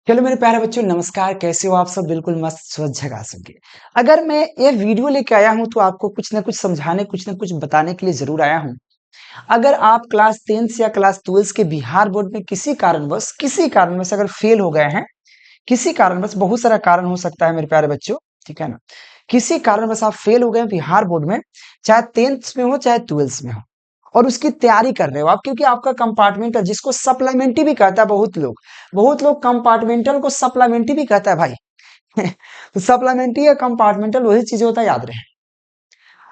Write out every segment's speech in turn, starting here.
चलो मेरे प्यारे बच्चों, नमस्कार। कैसे हो आप सब? बिल्कुल मस्त स्वस्थ झकास होंगे। अगर मैं ये वीडियो लेके आया हूं तो आपको कुछ ना कुछ समझाने, कुछ ना कुछ बताने के लिए जरूर आया हूं। अगर आप क्लास 10th या क्लास 12th के बिहार बोर्ड में किसी कारणवश अगर फेल हो गए हैं, किसी कारणवश, बहुत सारा कारण हो सकता है मेरे प्यारे बच्चों, ठीक है ना। किसी कारणवश आप फेल हो गए हैं बिहार बोर्ड में, चाहे 10th में हो चाहे 12th में हो, और उसकी तैयारी कर रहे हो आप, क्योंकि आपका कंपार्टमेंटल, जिसको सप्लीमेंट्री भी कहता है, बहुत लोग कंपार्टमेंटल को सप्लीमेंट्री भी कहता है भाई। तो सप्लीमेंट्री या कंपार्टमेंटल वही चीज होता है, याद रहे।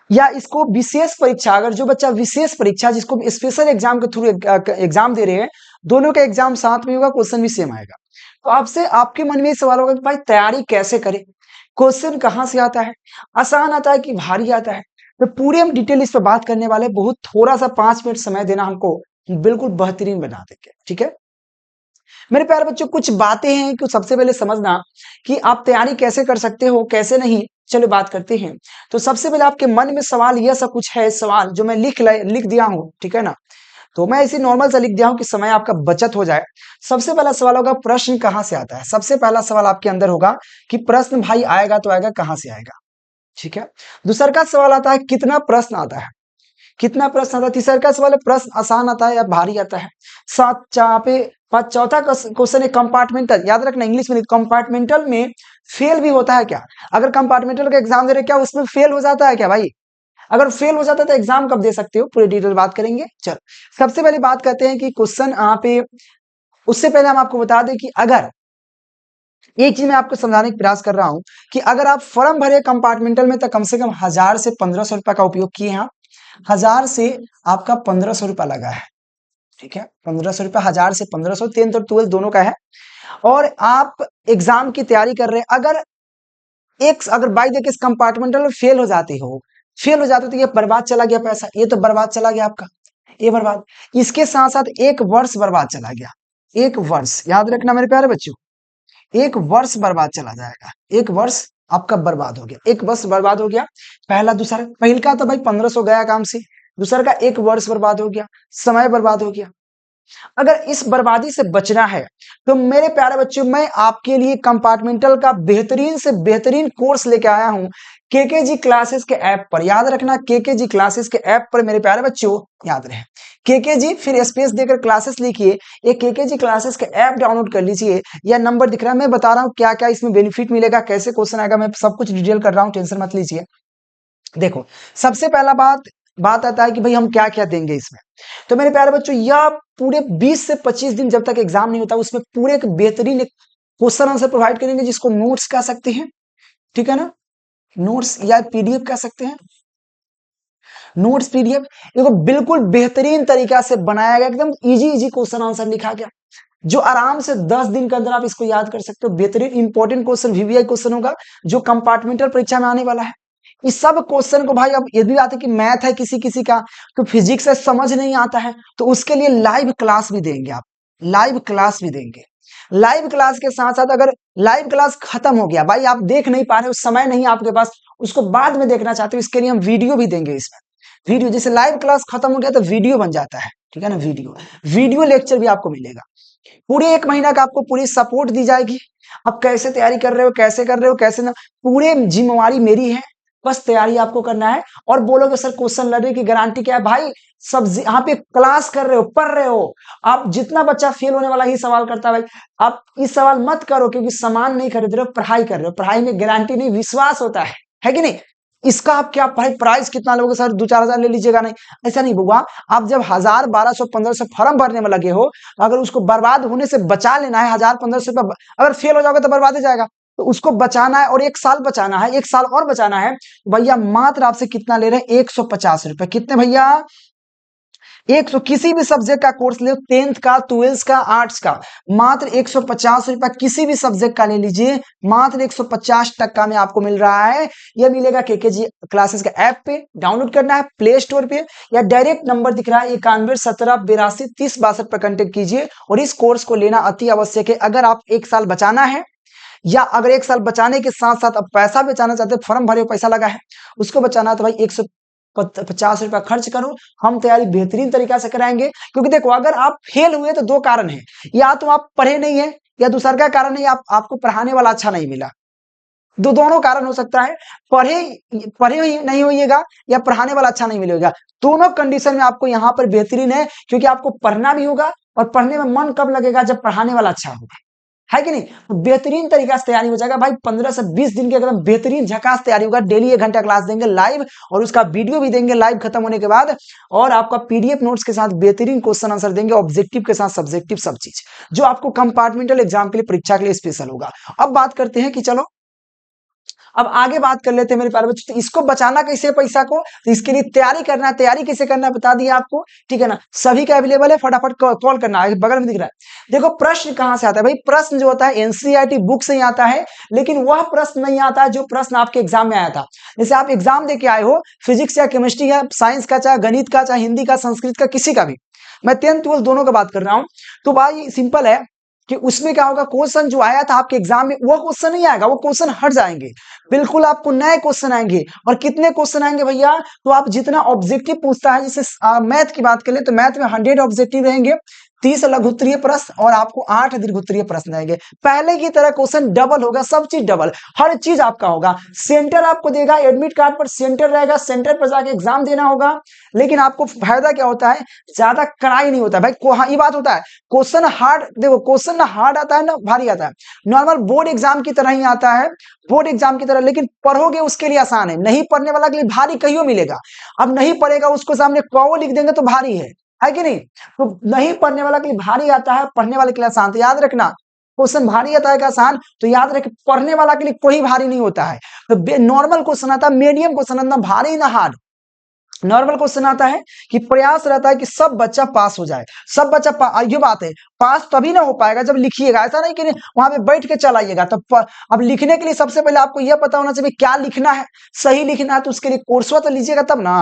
या इसको विशेष परीक्षा, अगर जो बच्चा विशेष परीक्षा, जिसको स्पेशल एग्जाम के थ्रू एग्जाम दे रहे हैं, दोनों का एग्जाम साथ में होगा, क्वेश्चन भी सेम आएगा। तो आपसे, आपके मन में ये सवाल होगा कि भाई तैयारी कैसे करें, क्वेश्चन कहाँ से आता है, आसान आता है कि भारी आता है। तो पूरे हम डिटेल इस पर बात करने वाले हैं। बहुत थोड़ा सा 5 मिनट समय देना हमको, बिल्कुल बेहतरीन बना देंगे, ठीक है। मेरे प्यारे बच्चों, कुछ बातें हैं कि सबसे पहले समझना कि आप तैयारी कैसे कर सकते हो, कैसे नहीं। चलो बात करते हैं। तो सबसे पहले आपके मन में सवाल यह सब कुछ है, सवाल जो मैं लिख दिया हूं, ठीक है ना। तो मैं इसे नॉर्मल सा लिख दिया हूं कि समय आपका बचत हो जाए। सबसे पहला सवाल होगा, प्रश्न कहां से आता है। सबसे पहला सवाल आपके अंदर होगा कि प्रश्न भाई आएगा तो आएगा कहां से आएगा, ठीक है। दूसरा का सवाल आता है, कितना प्रश्न आता है, कितना प्रश्न आता है। तीसरा का सवाल है, प्रश्न आसान आता है या भारी आता है। सात चाह पे पांच। चौथा क्वेश्चन है कंपार्टमेंटल, याद रखना इंग्लिश में, कंपार्टमेंटल में फेल भी होता है क्या। अगर कंपार्टमेंटल का एग्जाम दे रहे, क्या उसमें फेल हो जाता है क्या भाई। अगर फेल हो जाता है तो एग्जाम कब दे सकते हो, पूरी डिटेल बात करेंगे। चल, सबसे पहले बात करते हैं कि क्वेश्चन यहाँ पे। उससे पहले हम आपको बता दें कि अगर एक चीज मैं आपको समझाने का प्रयास कर रहा हूं कि अगर आप फॉर्म भरे कंपार्टमेंटल में तो कम से कम 1000 से 1500 रुपए का उपयोग किए हैं आप। 1000 से आपका 1500 रुपया लगा है, ठीक है। 1500 रुपया, 1000 से 1500, 10th और 12th दोनों का है। और आप एग्जाम की तैयारी कर रहे हैं। अगर बाई द केस कंपार्टमेंटल में फेल हो जाते तो ये बर्बाद चला गया पैसा, ये तो बर्बाद चला गया आपका, ये बर्बाद। इसके साथ साथ 1 वर्ष बर्बाद चला गया। 1 वर्ष, याद रखना मेरे प्यारे बच्चों, 1 वर्ष बर्बाद चला जाएगा। 1 वर्ष आपका बर्बाद हो गया, 1 वर्ष बर्बाद हो गया। पहला, दूसरा, पहल का तो भाई 1500 गया काम से, दूसरा का 1 वर्ष बर्बाद हो गया, समय बर्बाद हो गया। अगर इस बर्बादी से बचना है तो मेरे प्यारे बच्चों, मैं आपके लिए कंपार्टमेंटल का बेहतरीन से बेहतरीन कोर्स लेके आया हूं केकेजी क्लासेस के ऐप पर। याद रखना, केकेजी क्लासेस के ऐप पर मेरे प्यारे बच्चों, याद रहे, केकेजी फिर स्पेस देकर क्लासेस लिखिए। ये केकेजी क्लासेस के ऐप डाउनलोड कर लीजिए, या नंबर दिख रहा है, मैं बता रहा हूं क्या क्या इसमें बेनिफिट मिलेगा, कैसे क्वेश्चन आएगा, मैं सब कुछ डिटेल कर रहा हूं, टेंशन मत लीजिए। देखो, सबसे पहला बात आता है कि भाई हम क्या क्या देंगे इसमें। तो मेरे प्यारे बच्चों, यह पूरे 20 से 25 दिन जब तक एग्जाम नहीं होता, उसमें पूरे एक बेहतरीन एक क्वेश्चन आंसर प्रोवाइड करेंगे, जिसको नोट्स कह सकते हैं, ठीक है ना। नोट्स या पीडीएफ कह सकते हैं, नोट्स पीडीएफ। देखो, बिल्कुल बेहतरीन तरीका से बनाया गया, एकदम इजी इजी क्वेश्चन आंसर लिखा गया, जो आराम से 10 दिन के अंदर आप इसको याद कर सकते हो। बेहतरीन इंपॉर्टेंट क्वेश्चन, वीवीआई क्वेश्चन होगा, जो कंपार्टमेंटल परीक्षा में आने वाला है। इस सब क्वेश्चन को भाई, अब यदि बात है कि मैथ है किसी किसी का, तो फिजिक्स है, समझ नहीं आता है, तो उसके लिए लाइव क्लास भी देंगे आप, लाइव क्लास भी देंगे। लाइव क्लास के साथ साथ, अगर लाइव क्लास खत्म हो गया भाई, आप देख नहीं पा रहे हो, समय नहीं आपके पास, उसको बाद में देखना चाहते हो, इसके लिए हम वीडियो भी देंगे इसमें। वीडियो, जैसे लाइव क्लास खत्म हो गया तो वीडियो बन जाता है, ठीक है ना। वीडियो वीडियो लेक्चर भी आपको मिलेगा। पूरे 1 महीना का आपको पूरी सपोर्ट दी जाएगी। आप कैसे तैयारी कर रहे हो, कैसे कर रहे हो, कैसे ना, पूरे जिम्मेवारी मेरी है। बस तैयारी आपको करना है। और बोलोगे सर क्वेश्चन लड़ने की गारंटी क्या है भाई। सब यहाँ पे क्लास कर रहे हो, पढ़ रहे हो। आप जितना बच्चा फेल होने वाला ही सवाल करता है भाई, आप इस सवाल मत करो, क्योंकि सामान नहीं खरीद रहे हो, पढ़ाई कर रहे हो। पढ़ाई में गारंटी नहीं, विश्वास होता है कि नहीं। इसका आप क्या भाई प्राइस कितना लोगे सर, 2-4 हजार ले लीजिएगा, नहीं, ऐसा नहीं होगा। आप जब 1000, 1200, 1500 फॉर्म भरने में लगे हो, अगर उसको बर्बाद होने से बचा लेना है, 1000-1500 रुपया, अगर फेल हो जाओगे तो बर्बाद हो जाएगा। तो उसको बचाना है, और 1 साल बचाना है, 1 साल और बचाना है। भैया मात्र आपसे कितना ले रहे हैं, 150 रुपए। कितने भैया, 100। किसी भी सब्जेक्ट का कोर्स ले, 10th का, 12th का, आर्ट्स का, मात्र 150 रुपया किसी भी सब्जेक्ट का ले लीजिए, मात्र 150 में आपको मिल रहा है। यह मिलेगा केकेजी क्लासेस के ऐप पे। डाउनलोड करना है प्ले स्टोर पे, या डायरेक्ट नंबर दिख रहा है 91 17 82 30 62 पर कांटेक्ट कीजिए, और इस कोर्स को लेना अति आवश्यक है। अगर आप 1 साल बचाना है, या अगर 1 साल बचाने के साथ साथ अब पैसा बचाना चाहते हैं, फॉर्म भरे, पैसा लगा है, उसको बचाना है, तो भाई 150 रुपया खर्च करो। हम तैयारी बेहतरीन तरीका से कराएंगे। क्योंकि देखो, अगर आप फेल हुए तो 2 कारण है, या तो आप पढ़े नहीं है, या दूसरा का कारण है आपको पढ़ाने वाला अच्छा नहीं मिला। दोनों कारण हो सकता है, पढ़े पढ़े ही नहीं होइएगा या पढ़ाने वाला अच्छा नहीं मिलेगा। दोनों कंडीशन में आपको यहाँ पर बेहतरीन है, क्योंकि आपको पढ़ना भी होगा और पढ़ने में मन कब लगेगा, जब पढ़ाने वाला अच्छा होगा, है कि नहीं। तो बेहतरीन तरीका से तैयारी हो जाएगा भाई। 15 से 20 दिन की एकदम बेहतरीन झकास तैयारी होगा। डेली 1 घंटा क्लास देंगे लाइव, और उसका वीडियो भी देंगे लाइव खत्म होने के बाद, और आपका पीडीएफ नोट्स के साथ बेहतरीन क्वेश्चन आंसर देंगे, ऑब्जेक्टिव के साथ सब्जेक्टिव, सब चीज जो आपको कंपार्टमेंटल एग्जाम के लिए, परीक्षा के लिए स्पेशल होगा। अब बात करते हैं कि चलो अब आगे बात कर लेते हैं मेरे प्यारे बच्चों। तो इसको बचाना कैसे है पैसा को, तो इसके लिए तैयारी करना है। तैयारी कैसे करना है बता दिया आपको, ठीक है ना। सभी का अवेलेबल है, फटाफट कॉल करना है, बगल में दिख रहा है। देखो प्रश्न कहां से आता है भाई, प्रश्न जो होता है एनसीईआरटी बुक से ही आता है, लेकिन वह प्रश्न नहीं आता है जो प्रश्न आपके एग्जाम में आया था। जैसे आप एग्जाम दे के आए हो, फिजिक्स या केमिस्ट्री या साइंस का, चाहे गणित का, चाहे हिंदी का, संस्कृत का, किसी का भी, मैं 10th 12th दोनों का बात कर रहा हूं। तो भाई सिंपल है कि उसमें क्या होगा, क्वेश्चन जो आया था आपके एग्जाम में वो क्वेश्चन नहीं आएगा, वो क्वेश्चन हट जाएंगे, बिल्कुल आपको नए क्वेश्चन आएंगे। और कितने क्वेश्चन आएंगे भैया, तो आप जितना ऑब्जेक्टिव पूछता है, जैसे मैथ की बात करें तो मैथ में 100 ऑब्जेक्टिव रहेंगे, 30 लघु उत्तरीय प्रश्न और आपको 8 दीर्घ उत्तरीय प्रश्न रहेंगे। पहले की तरह क्वेश्चन डबल होगा, सब चीज डबल, हर चीज आपका होगा। सेंटर आपको देगा, एडमिट कार्ड पर सेंटर रहेगा, सेंटर पर जाके एग्जाम देना होगा। लेकिन आपको फायदा क्या होता है, ज्यादा कड़ाई नहीं होता भाई। हाँ, ये बात होता है, क्वेश्चन हार्ड, देखो क्वेश्चन ना हार्ड आता है ना भारी आता है, नॉर्मल बोर्ड एग्जाम की तरह ही आता है, बोर्ड एग्जाम की तरह। लेकिन पढ़ोगे उसके लिए आसान है, नहीं पढ़ने वाला के लिए भारी कहियो मिलेगा। अब नहीं पढ़ेगा उसको सामने कौ लिख देंगे तो भारी है कि नहीं। तो नहीं पढ़ने वाला के लिए भारी आता है, पढ़ने वाले के लिए आसान। तो याद रखना, क्वेश्चन भारी आता है का आसान, तो याद रख पढ़ने वाला के लिए कोई भारी नहीं होता है। तो नॉर्मल क्वेश्चन आता है, मीडियम क्वेश्चन आता है, भारी ना हार्ड। नॉर्मल क्वेश्चन आता है कि प्रयास रहता है कि सब बच्चा पास हो जाए, सब बच्चा ये बात है, पास तभी ना हो पाएगा जब लिखिएगा। ऐसा नहीं कि वहां पे बैठ के चलाइएगा तब। अब लिखने के लिए सबसे पहले आपको यह पता होना चाहिए क्या लिखना है, सही लिखना है, तो उसके लिए कोर्सवा तो लीजिएगा तब ना।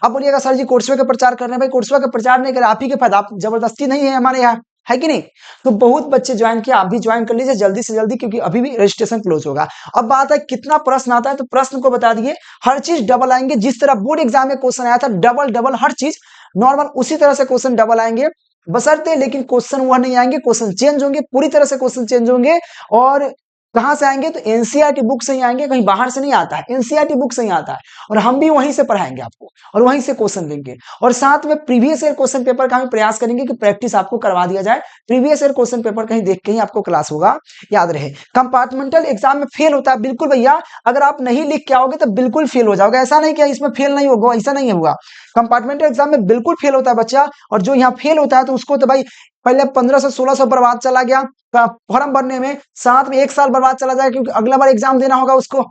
अब बोलिएगा सर जी कोर्सवा का प्रचार कर रहे हैं, भाई कोर्सवा का प्रचार नहीं करे, आप ही के फायदा, आप जबरदस्ती नहीं है हमारे यहाँ, है कि नहीं। तो बहुत बच्चे ज्वाइन किया, आप भी ज्वाइन कर लीजिए जल्दी से जल्दी, क्योंकि अभी भी रजिस्ट्रेशन क्लोज होगा। अब बात है कितना प्रश्न आता है, तो प्रश्न को बता दिए, हर चीज डबल आएंगे। जिस तरह बोर्ड एग्जाम में क्वेश्चन आया था डबल डबल हर चीज नॉर्मल, उसी तरह से क्वेश्चन डबल आएंगे, बशर्ते लेकिन क्वेश्चन वह नहीं आएंगे, क्वेश्चन चेंज होंगे, पूरी तरह से क्वेश्चन चेंज होंगे। और कहां से आएंगे, तो एनसीईआरटी बुक से ही आएंगे, कहीं बाहर से नहीं आता है, एनसीईआरटी बुक से ही आता है। और हम भी वहीं से पढ़ाएंगे आपको, और वहीं से क्वेश्चन देंगे, और साथ में प्रीवियस ईयर क्वेश्चन पेपर का भी प्रयास करेंगे कि प्रैक्टिस आपको करवा दिया जाए। प्रीवियस ईयर क्वेश्चन पेपर कहीं देख के ही आपको क्लास होगा, याद रहे। कंपार्टमेंटल एग्जाम में फेल होता है बिल्कुल भैया, अगर आप नहीं लिख के आओगे तो बिल्कुल फेल हो जाओगे। ऐसा नहीं कि इसमें फेल नहीं होगा, ऐसा नहीं होगा। कंपार्टमेंटल एग्जाम में बिल्कुल फेल होता है बच्चा, और जो यहाँ फेल होता है तो उसको तो भाई पहले 1500-1600 बर्बाद चला गया फॉर्म भरने में, साथ में 1 साल बर्बाद चला जाए, क्योंकि अगला बार एग्जाम देना होगा उसको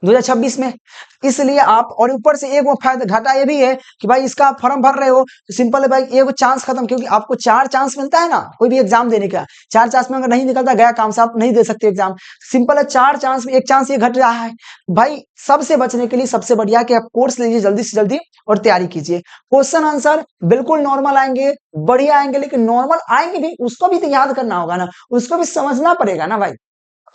2026 में। इसलिए आप, और ऊपर से एक वो फायदा घाटा ये भी है कि भाई इसका आप फॉर्म भर रहे हो तो सिंपल है भाई, एक चांस खत्म, क्योंकि आपको 4 चांस मिलता है ना कोई भी एग्जाम देने का। 4 चांस में अगर नहीं निकलता गया काम से, आप नहीं दे सकते एग्जाम। सिंपल है, 4 चांस में 1 चांस ये घट रहा है भाई। सबसे बचने के लिए सबसे बढ़िया कि आप कोर्स लीजिए जल्दी से जल्दी और तैयारी कीजिए। क्वेश्चन आंसर बिल्कुल नॉर्मल आएंगे, बढ़िया आएंगे, लेकिन नॉर्मल आएंगे भी उसको भी तो याद करना होगा ना, उसको भी समझना पड़ेगा ना भाई।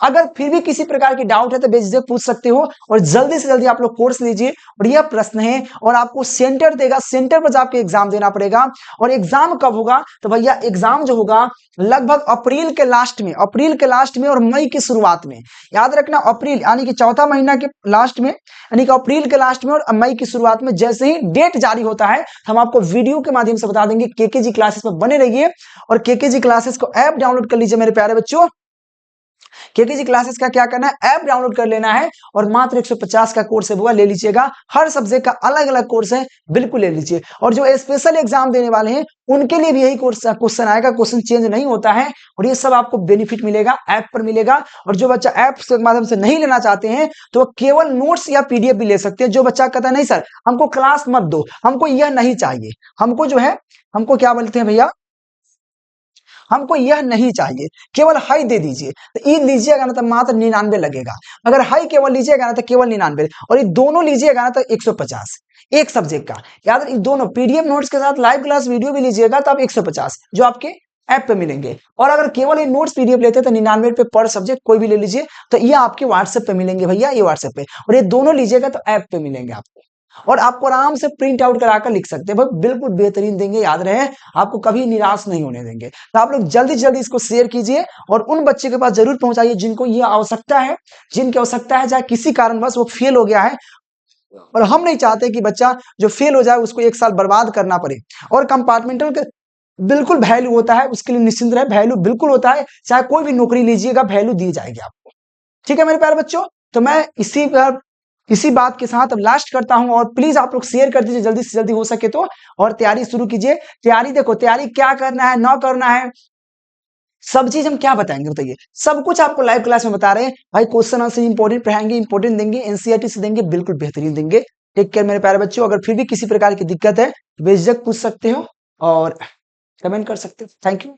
अगर फिर भी किसी प्रकार की डाउट है तो बेझिझक पूछ सकते हो, और जल्दी से जल्दी आप लोग कोर्स लीजिए। और यह प्रश्न है, और आपको सेंटर देगा, सेंटर पर जाके एग्जाम देना पड़ेगा। और एग्जाम कब होगा, तो भैया एग्जाम जो होगा लगभग अप्रैल के लास्ट में, अप्रैल के लास्ट में और मई की शुरुआत में। याद रखना, अप्रैल यानी कि चौथा महीना के लास्ट में, यानी कि अप्रैल के लास्ट में और मई की शुरुआत में। जैसे ही डेट जारी होता है हम आपको वीडियो के माध्यम से बता देंगे। केकेजी क्लासेस में बने रहिए, और केकेजी क्लासेस को ऐप डाउनलोड कर लीजिए मेरे प्यारे बच्चों। केकेजी क्लासेस का क्या करना है, ऐप डाउनलोड कर लेना है, और मात्र 150 का कोर्स है वो ले लीजिएगा। हर सब्जेक्ट का अलग अलग कोर्स है, बिल्कुल ले लीजिए। और जो स्पेशल एग्जाम देने वाले हैं उनके लिए भी यही कोर्स क्वेश्चन आएगा, क्वेश्चन चेंज नहीं होता है, और ये सब आपको बेनिफिट मिलेगा, ऐप पर मिलेगा। और जो बच्चा ऐप के माध्यम से नहीं लेना चाहते हैं तो केवल नोट्स या पीडीएफ भी ले सकते हैं। जो बच्चा कहता है नहीं सर हमको क्लास मत दो, हमको यह नहीं चाहिए, हमको जो है, हमको क्या बोलते हैं भैया, हमको यह नहीं चाहिए, केवल हाई दे दीजिए, तो ये लीजिएगा ना तो मात्र 99 लगेगा। अगर हाई केवल लीजिएगा ना तो केवल 99, और ये दोनों लीजिएगा ना तो 150 एक सब्जेक्ट का। याद दोनों पीडीएफ नोट्स के साथ लाइव क्लास वीडियो भी लीजिएगा तो आप 150 जो आपके ऐप पे मिलेंगे। और अगर केवल ये नोट्स पीडीएफ लेते हैं तो 99 पे पर सब्जेक्ट कोई भी ले लीजिए, तो ये आपके व्हाट्सएप पे मिलेंगे भैया, ये व्हाट्सएप पे। और ये दोनों लीजिएगा तो ऐप पे मिलेंगे आपको। और आपको आराम से प्रिंट आउट कराकर लिख सकते हैं भाई, बिल्कुल बेहतरीन देंगे, याद रहे आपको कभी निराश नहीं होने देंगे। तो आप लोग जल्दी जल्दी इसको शेयर कीजिए और उन बच्चे के पास जरूर पहुंचाइए जिनको ये आवश्यकता है, जिनकी आवश्यकता है, चाहे किसी कारणवश वो फेल हो गया है। और हम नहीं चाहते कि बच्चा जो फेल हो जाए उसको 1 साल बर्बाद करना पड़े। और कंपार्टमेंटल के बिल्कुल वैल्यू होता है, उसके लिए निश्चिंत रहे, वैल्यू बिल्कुल होता है, चाहे कोई भी नौकरी लीजिएगा वैल्यू दी जाएगी आपको। ठीक है मेरे प्यारे बच्चों, तो मैं इसी बात के साथ अब लास्ट करता हूं, और प्लीज आप लोग शेयर कर दीजिए जल्दी से जल्दी हो सके तो, और तैयारी शुरू कीजिए। तैयारी देखो, तैयारी क्या करना है, ना करना है, सब चीज हम क्या बताएंगे बताइए, सब कुछ आपको लाइव क्लास में बता रहे हैं भाई। क्वेश्चन आंसर इंपॉर्टेंट पढ़ाएंगे, इंपॉर्टेंट देंगे, एनसीईआरटी से देंगे, बिल्कुल बेहतरीन देंगे। टेक केयर मेरे प्यारे बच्चों। अगर फिर भी किसी प्रकार की दिक्कत है बेझिझक पूछ सकते हो और कमेंट कर सकते हो। Thank you.